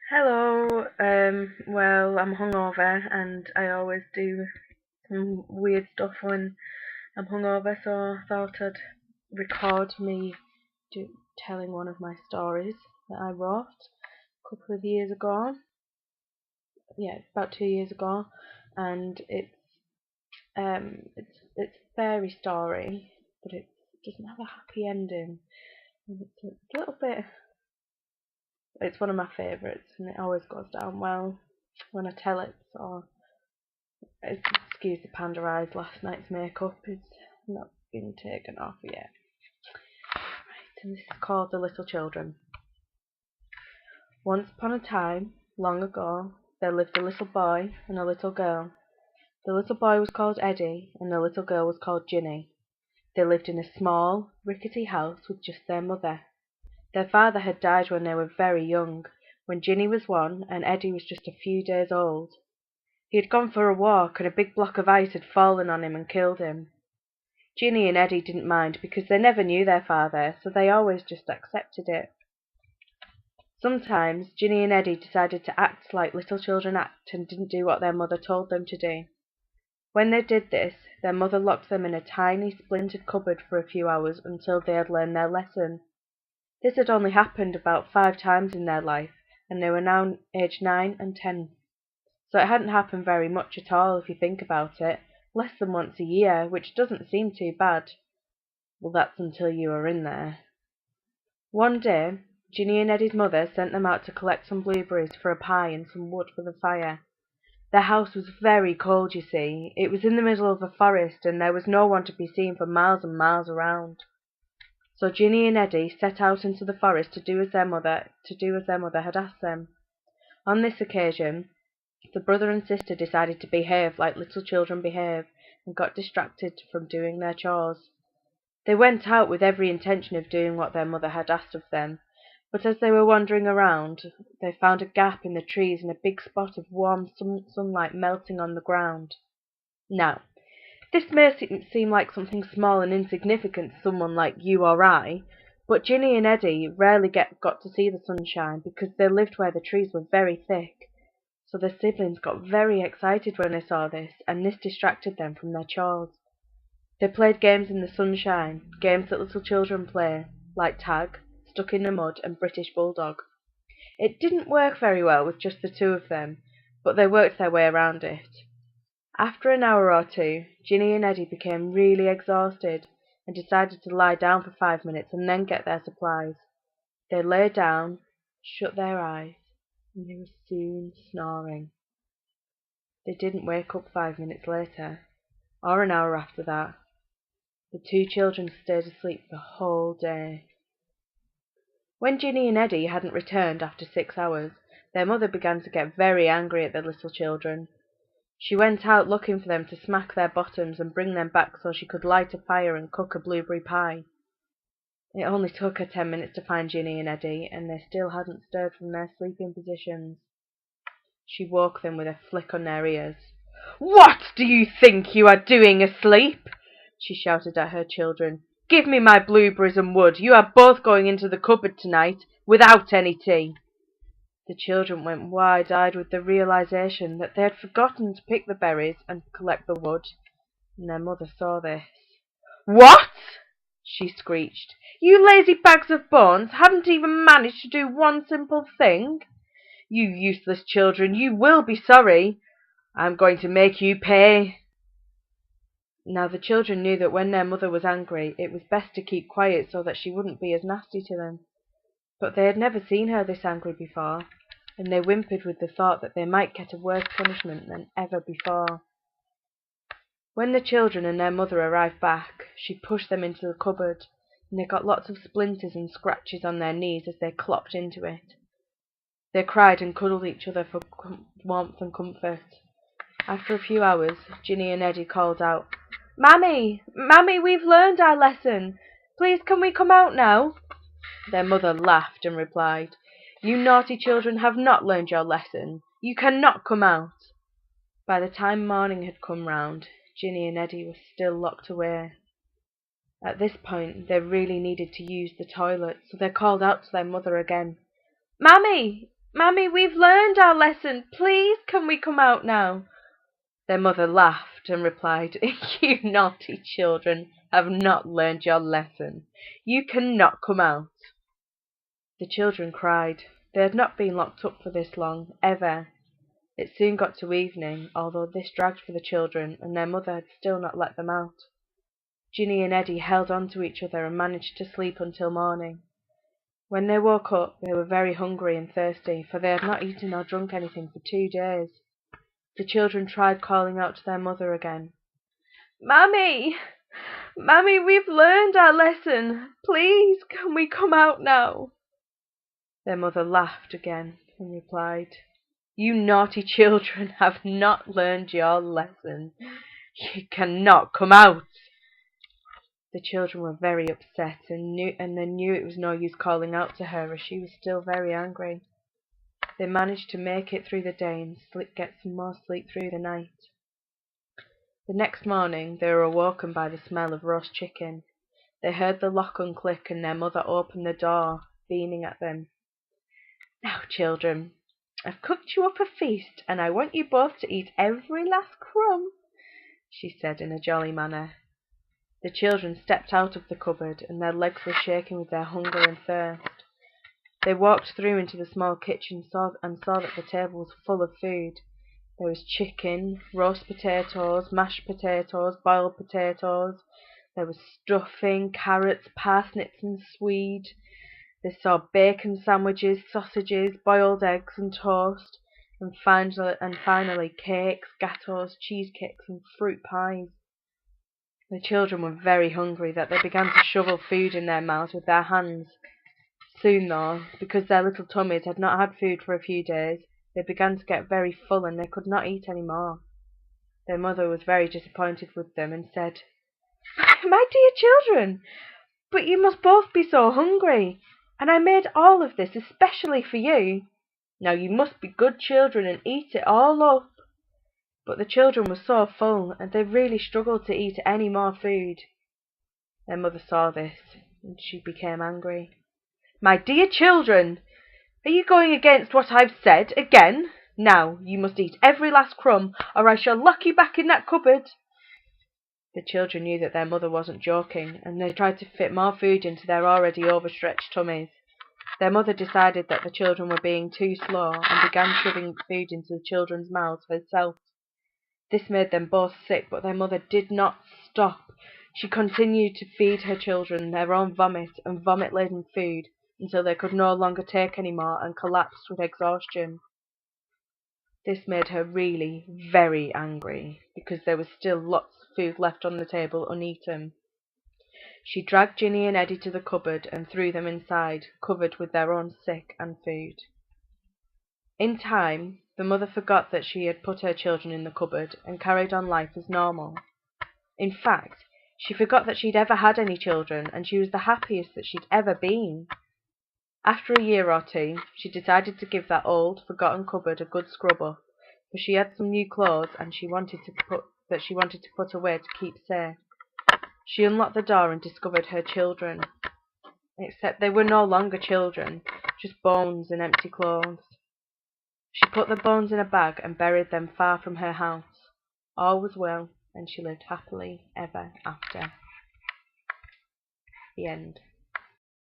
Hello. Well, I'm hungover, and I always do some weird stuff when I'm hungover. So I thought I'd record me telling one of my stories that I wrote a couple of years ago. Yeah, about 2 years ago, and it's a fairy story, but it doesn't have a happy ending. And it's a little bit. It's one of my favourites, and it always goes down well when I tell it. So excuse the panda eyes, last night's makeup is not been taken off yet. Right, and this is called The Little Children. Once upon a time, long ago, there lived a little boy and a little girl. The little boy was called Eddie, and the little girl was called Ginny. They lived in a small, rickety house with just their mother. Their father had died when they were very young, when Ginny was 1 and Eddie was just a few days old. He had gone for a walk, and a big block of ice had fallen on him and killed him. Ginny and Eddie didn't mind because they never knew their father, so they always just accepted it. Sometimes Ginny and Eddie decided to act like little children act and didn't do what their mother told them to do. When they did this, their mother locked them in a tiny splintered cupboard for a few hours until they had learned their lesson. This had only happened about 5 times in their life, and they were now aged 9 and 10. So it hadn't happened very much at all if you think about it, less than once a year, which doesn't seem too bad. Well, that's until you were in there. One day, Ginny and Eddie's mother sent them out to collect some blueberries for a pie and some wood for the fire. Their house was very cold, you see. It was in the middle of a forest, and there was no one to be seen for miles and miles around. So Ginny and Eddie set out into the forest to do as their mother had asked them. On this occasion, the brother and sister decided to behave like little children behave, and got distracted from doing their chores. They went out with every intention of doing what their mother had asked of them, but as they were wandering around, they found a gap in the trees and a big spot of warm sunlight melting on the ground. Now, this may seem like something small and insignificant to someone like you or I, but Ginny and Eddie rarely got to see the sunshine because they lived where the trees were very thick. So the siblings got very excited when they saw this, and this distracted them from their chores. They played games in the sunshine, games that little children play, like tag, stuck in the mud, and British bulldog. It didn't work very well with just the two of them, but they worked their way around it. After an hour or two, Ginny and Eddie became really exhausted and decided to lie down for 5 minutes and then get their supplies. They lay down, shut their eyes, and they were soon snoring. They didn't wake up 5 minutes later, or an hour after that. The two children stayed asleep the whole day. When Ginny and Eddie hadn't returned after 6 hours, their mother began to get very angry at the little children. She went out looking for them to smack their bottoms and bring them back so she could light a fire and cook a blueberry pie. It only took her 10 minutes to find Ginny and Eddie, and they still hadn't stirred from their sleeping positions. She woke them with a flick on their ears. "What do you think you are doing asleep?" she shouted at her children. "Give me my blueberries and wood. You are both going into the cupboard tonight, without any tea." The children went wide-eyed with the realization that they had forgotten to pick the berries and collect the wood, and their mother saw this. "What?" she screeched. "You lazy bags of bones haven't even managed to do one simple thing? You useless children, you will be sorry. I'm going to make you pay." Now the children knew that when their mother was angry, it was best to keep quiet so that she wouldn't be as nasty to them. But they had never seen her this angry before, and they whimpered with the thought that they might get a worse punishment than ever before. When the children and their mother arrived back, she pushed them into the cupboard, and they got lots of splinters and scratches on their knees as they clopped into it. They cried and cuddled each other for warmth and comfort. After a few hours, Ginny and Eddie called out, "Mammy! Mammy, we've learned our lesson. Please can we come out now?" Their mother laughed and replied, "You naughty children have not learned your lesson. You cannot come out." By the time morning had come round, Ginny and Eddie were still locked away. At this point, they really needed to use the toilet, so they called out to their mother again. "Mammy! "Mammy, we've learned our lesson. Please, can we come out now?" Their mother laughed and replied, "You naughty children have not learned your lesson. You cannot come out." The children cried. They had not been locked up for this long, ever. It soon got to evening, although this dragged for the children, and their mother had still not let them out. Ginny and Eddie held on to each other and managed to sleep until morning. When they woke up, they were very hungry and thirsty, for they had not eaten or drunk anything for 2 days. The children tried calling out to their mother again. "Mammy! Mammy, we've learned our lesson. Please, can we come out now?" Their mother laughed again and replied, "You naughty children have not learned your lesson. You cannot come out." The children were very upset and they knew it was no use calling out to her, as she was still very angry. They managed to make it through the day and get some more sleep through the night. The next morning they were awoken by the smell of roast chicken. They heard the lock unclick and their mother opened the door, beaming at them. "Now, children, I've cooked you up a feast, and I want you both to eat every last crumb," she said in a jolly manner. The children stepped out of the cupboard, and their legs were shaking with their hunger and thirst. They walked through into the small kitchen and saw that the table was full of food. There was chicken, roast potatoes, mashed potatoes, boiled potatoes. There was stuffing, carrots, parsnips and swede. They saw bacon sandwiches, sausages, boiled eggs and toast, and finally cakes, gateaux, cheesecakes and fruit pies. The children were very hungry that they began to shovel food in their mouths with their hands. Soon, though, because their little tummies had not had food for a few days, they began to get very full and they could not eat any more. Their mother was very disappointed with them and said, "My dear children, but you must both be so hungry, and I made all of this especially for you. Now you must be good children and eat it all up." But the children were so full, and they really struggled to eat any more food. Their mother saw this, and she became angry. "My dear children, are you going against what I've said again? Now, you must eat every last crumb, or I shall lock you back in that cupboard." The children knew that their mother wasn't joking, and they tried to fit more food into their already overstretched tummies. Their mother decided that the children were being too slow, and began shoving food into the children's mouths herself. This made them both sick, but their mother did not stop. She continued to feed her children their own vomit and vomit-laden food until they could no longer take any more and collapsed with exhaustion. This made her really very angry, because there was still lots of food left on the table uneaten. She dragged Ginny and Eddie to the cupboard and threw them inside, covered with their own sick and food. In time, the mother forgot that she had put her children in the cupboard and carried on life as normal. In fact, she forgot that she'd ever had any children, and she was the happiest that she'd ever been. After a year or two, she decided to give that old, forgotten cupboard a good scrub up, for she had some new clothes and she wanted to put away to keep safe. She unlocked the door and discovered her children, except they were no longer children, just bones and empty clothes. She put the bones in a bag and buried them far from her house. All was well, and she lived happily ever after. The end.